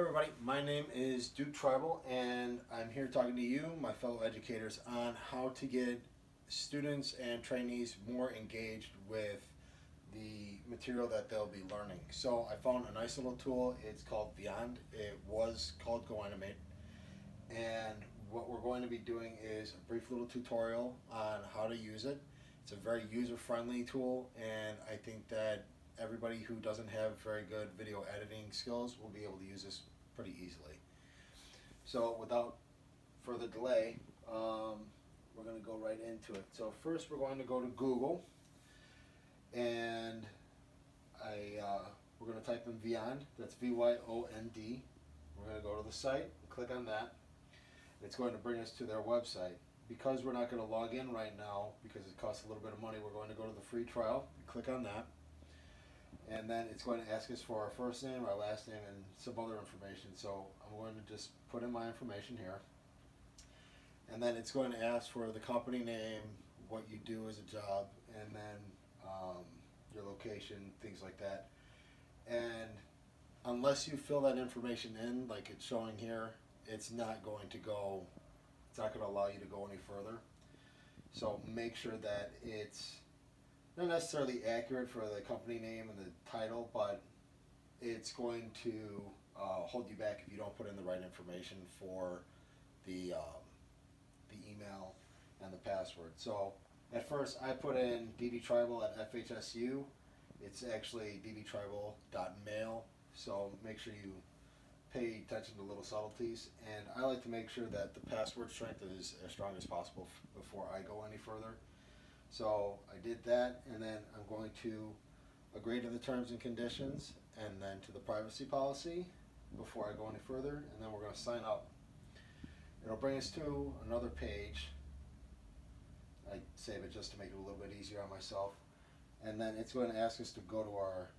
everybody, my name is Duke Tribal and I'm here talking to you, my fellow educators, on how to get students and trainees more engaged with the material that they'll be learning. So I found a nice little tool. It's called Vyond. It was called Go Animate, and what we're going to be doing is a brief little tutorial on how to use it. It's a very user-friendly tool, and I think that everybody who doesn't have very good video editing skills will be able to use this pretty easily. So without further delay, we're going to go right into it. So first we're going to go to Google, and we're going to type in Vyond. That's V-Y-O-N-D. We're going to go to the site, click on that. It's going to bring us to their website. Because we're not going to log in right now, because it costs a little bit of money, we're going to go to the free trial, click on that. And then it's going to ask us for our first name, our last name, and some other information. So I'm going to just put in my information here. And then it's going to ask for the company name, what you do as a job, and then your location, things like that. And unless you fill that information in, like it's showing here, it's not going to allow you to go any further. So make sure that it's not necessarily accurate for the company name and the title, but it's going to hold you back if you don't put in the right information for the email and the password. So at first I put in ddtribal at FHSU. It's actually ddtribal.mail, so make sure you pay attention to little subtleties, and I like to make sure that the password strength is as strong as possible before I go any further. So I did that, and then I'm going to agree to the terms and conditions and then to the privacy policy before I go any further, and then we're going to sign up. It'll bring us to another page. I save it just to make it a little bit easier on myself, and then it's going to ask us to go to our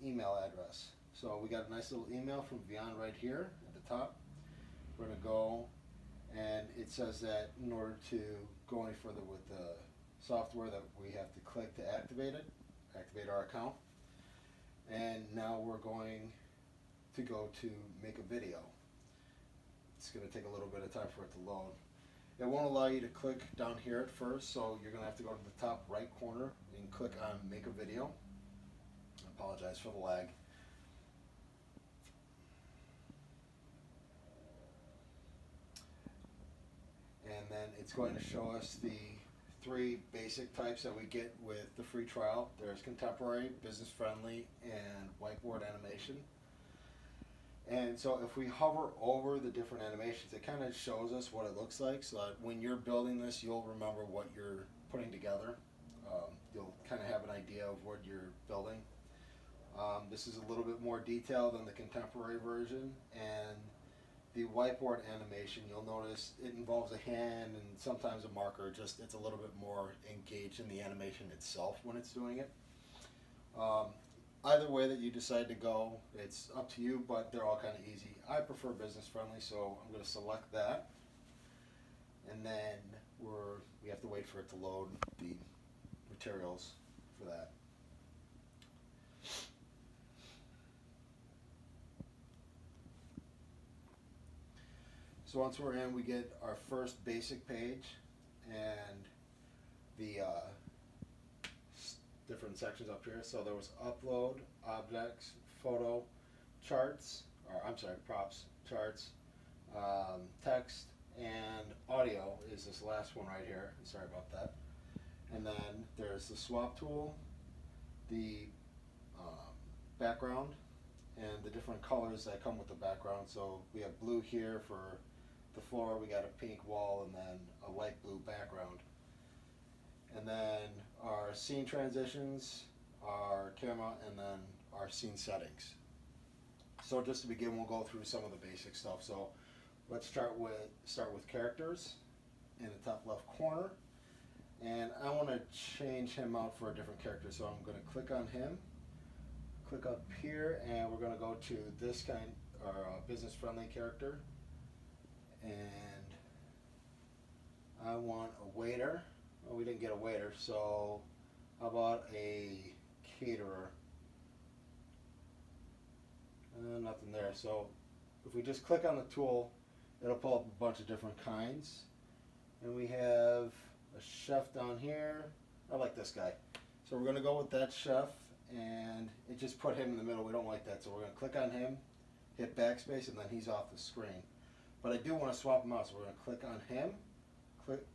email address. So we got a nice little email from Vyond right here at the top. We're going to go, and it says that in order to go any further with the software, that we have to click to activate our account. And now we're going to go to make a video. It's going to take a little bit of time for it to load. It won't allow you to click down here at first, so you're going to have to go to the top right corner and click on make a video. I apologize for the lag. And then it's going to show us the three basic types that we get with the free trial. There's contemporary, business friendly, and whiteboard animation. And so if we hover over the different animations, it kind of shows us what it looks like, so that when you're building this, you'll remember what you're putting together. You'll kind of have an idea of what you're building. This is a little bit more detailed than the contemporary version, and the whiteboard animation, you'll notice it involves a hand and sometimes a marker. Just it's a little bit more engaged in the animation itself when it's doing it. Either way that you decide to go, it's up to you, but they're all kind of easy. I prefer business friendly, so I'm going to select that, and then we have to wait for it to load the materials for that. So once we're in, we get our first basic page and the different sections up here. So there was upload, objects, photo, charts, props, charts, text, and audio is this last one right here. Sorry about that. And then there's the swap tool, the background, and the different colors that come with the background. So we have blue here for the floor, we got a pink wall, and then a light blue background. And then our scene transitions, our camera, and then our scene settings. So just to begin, we'll go through some of the basic stuff. So let's start with characters in the top left corner. And I want to change him out for a different character, so I'm going to click on him, click up here, and we're going to go to this our business-friendly character. And I want a waiter. Well, we didn't get a waiter, so how about a caterer? Nothing there. So if we just click on the tool, it'll pull up a bunch of different kinds. And we have a chef down here. I like this guy. So we're gonna go with that chef, and it just put him in the middle. We don't like that, so we're gonna click on him, hit backspace, and then he's off the screen. But I do want to swap him out, so we're gonna click on him, click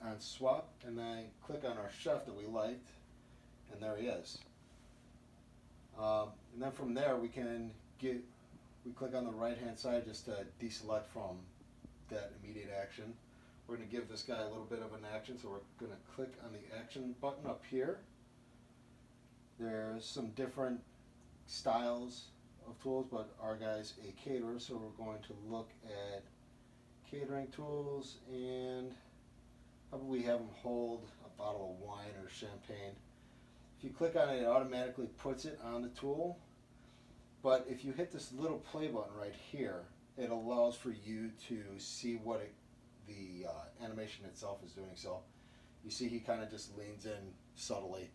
on swap, and then click on our chef that we liked, and there he is. And then from there we click on the right hand side just to deselect from that immediate action. We're going to give this guy a little bit of an action, so we're going to click on the action button up here. There's some different styles of tools, but our guy's a caterer, so we're going to look at catering tools and probably have him hold a bottle of wine or champagne. If you click on it, it automatically puts it on the tool, but if you hit this little play button right here, it allows for you to see what the animation itself is doing. So you see he kind of just leans in subtly.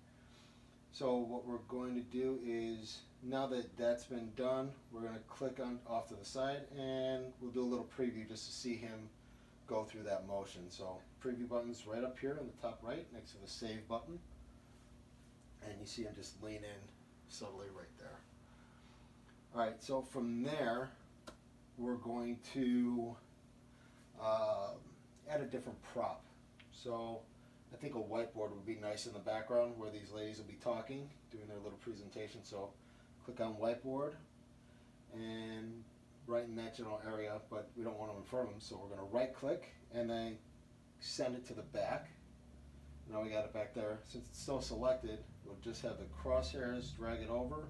So what we're going to do is, now that that's been done, we're going to click on off to the side, and we'll do a little preview just to see him go through that motion. So preview button's right up here in the top right next to the save button, and you see him just lean in subtly right there. Alright, so from there we're going to add a different prop. So I think a whiteboard would be nice in the background where these ladies will be talking, doing their little presentation. So click on whiteboard and right in that general area, but we don't want them in front of them, so we're going to right click and then send it to the back. Now we got it back there. Since it's still selected, we'll just have the crosshairs drag it over,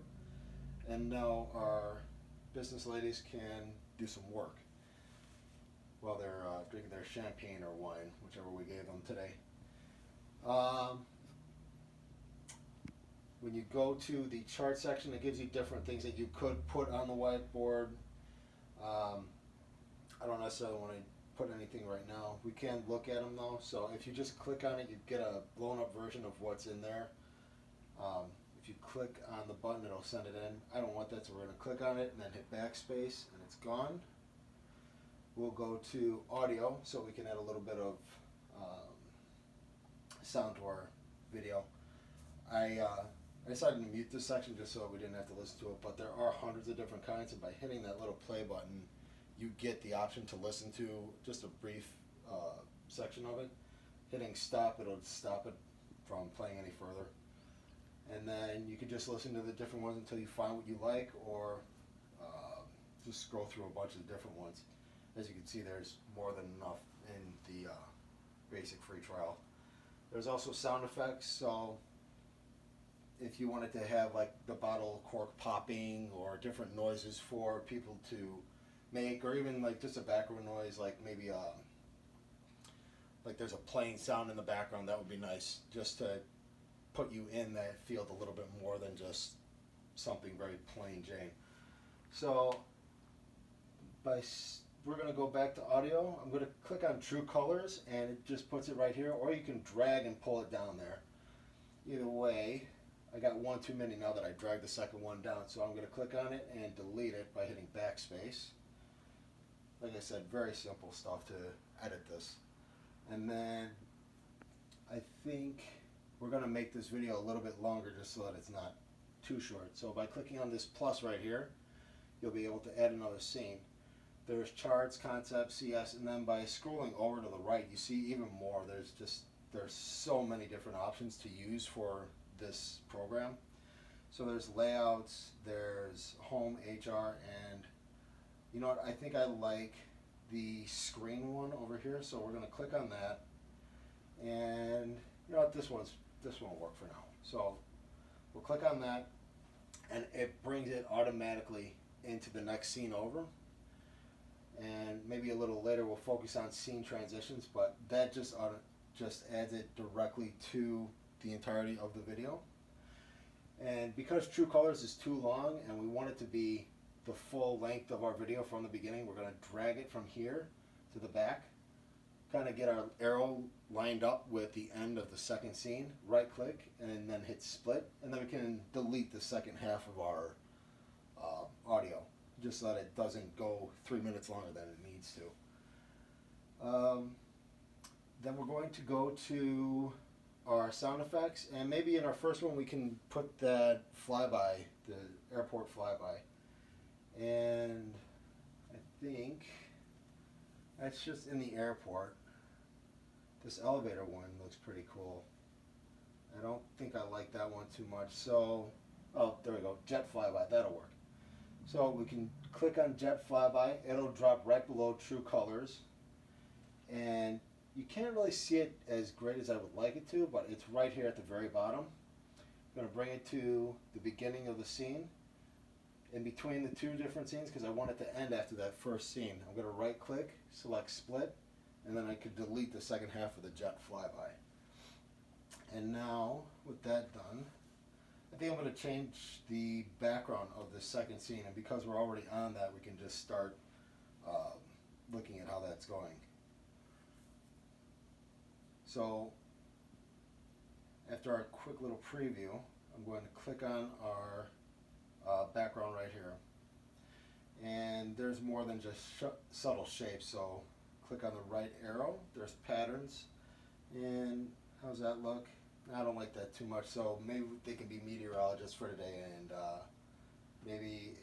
and now our business ladies can do some work while they're drinking their champagne or wine, whichever we gave them today. When you go to the chart section, it gives you different things that you could put on the whiteboard. I don't necessarily want to put anything right now. We can look at them though, so if you just click on it, you get a blown up version of what's in there. If you click on the button, it'll send it in. I don't want that, so we're going to click on it and then hit backspace, and it's gone. We'll go to audio, so we can add a little bit of sound to our video. I decided to mute this section just so we didn't have to listen to it, but there are hundreds of different kinds, and by hitting that little play button, you get the option to listen to just a brief section of it. Hitting stop, it'll stop it from playing any further. And then you can just listen to the different ones until you find what you like, or just scroll through a bunch of the different ones. As you can see, there's more than enough in the basic free trial. There's also sound effects, so if you wanted to have like the bottle cork popping or different noises for people to make, or even like just a background noise, like maybe like there's a playing sound in the background, that would be nice just to put you in that field a little bit more than just something very plain Jane. So we're going to go back to audio. I'm going to click on True Colors, and it just puts it right here, or you can drag and pull it down there. Either way, I got one too many now that I dragged the second one down, so I'm going to click on it and delete it by hitting backspace. Like I said, very simple stuff to edit this. And then I think we're going to make this video a little bit longer just so that it's not too short. So by clicking on this plus right here, you'll be able to add another scene. There's charts, concepts, CS, and then by scrolling over to the right, you see even more. There's so many different options to use for this program. So there's layouts, there's home, HR, and you know what, I think I like the screen one over here, so we're going to click on that, and you know what, this one will work for now. So we'll click on that, and it brings it automatically into the next scene over. And maybe a little later we'll focus on scene transitions, but that just adds it directly to the entirety of the video. And because True Colors is too long and we want it to be the full length of our video from the beginning, we're going to drag it from here to the back, kind of get our arrow lined up with the end of the second scene, right click, and then hit split, and then we can delete the second half of our audio. just so that it doesn't go 3 minutes longer than it needs to. Then we're going to go to our sound effects, and maybe in our first one we can put that flyby, the airport flyby. And I think that's just in the airport. This elevator one looks pretty cool. I don't think I like that one too much, so, oh, there we go, jet flyby, that'll work. So we can click on jet flyby, it'll drop right below true colors, and you can't really see it as great as I would like it to, but it's right here at the very bottom. I'm going to bring it to the beginning of the scene, in between the two different scenes, because I want it to end after that first scene. I'm going to right click, select split, and then I could delete the second half of the jet flyby. And now, with that done, I think I'm going to change the background of the second scene, and because we're already on that, we can just start looking at how that's going. So, after our quick little preview, I'm going to click on our background right here. And there's more than just subtle shapes, so click on the right arrow, there's patterns, and how's that look? I don't like that too much, so maybe they can be meteorologists for today, and maybe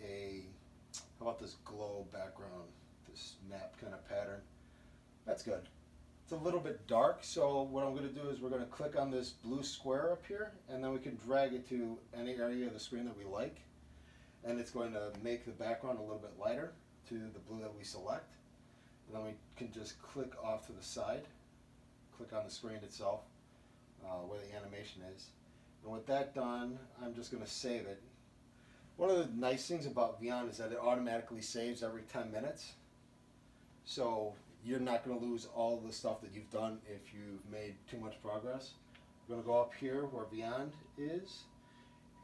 how about this glow background, this map kind of pattern? That's good. It's a little bit dark, so what I'm going to do is we're going to click on this blue square up here, and then we can drag it to any area of the screen that we like, and it's going to make the background a little bit lighter to the blue that we select. And then we can just click off to the side, click on the screen itself, where the animation is. And with that done, I'm just going to save it. One of the nice things about Vyond is that it automatically saves every 10 minutes. So you're not going to lose all the stuff that you've done if you've made too much progress. We're going to go up here where Vyond is,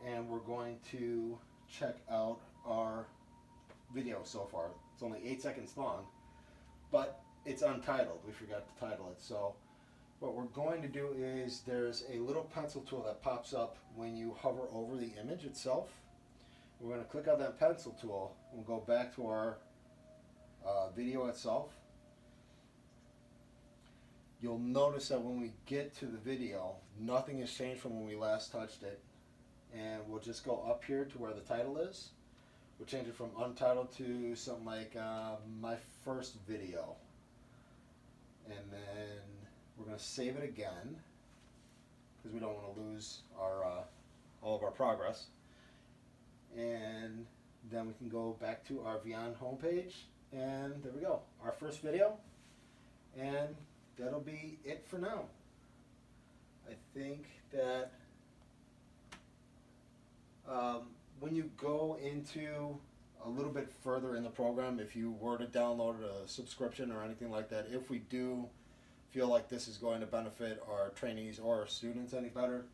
and we're going to check out our video so far. It's only 8 seconds long, but it's untitled. We forgot to title it. So what we're going to do is there's a little pencil tool that pops up when you hover over the image itself. We're going to click on that pencil tool and go back to our video itself. You'll notice that when we get to the video, nothing has changed from when we last touched it. And we'll just go up here to where the title is. We'll change it from untitled to something like my first video. And then we're going to save it again, because we don't want to lose our all of our progress. And then we can go back to our Vyond homepage, and there we go, our first video. And that'll be it for now. I think that when you go into a little bit further in the program, if you were to download a subscription or anything like that, if we do feel like this is going to benefit our trainees or our students any better,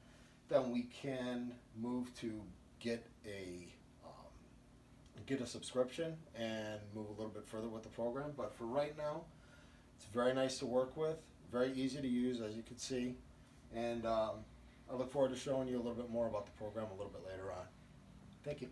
then we can move to get a subscription and move a little bit further with the program. But for right now, it's very nice to work with, very easy to use, as you can see, and I look forward to showing you a little bit more about the program a little bit later on. Thank you.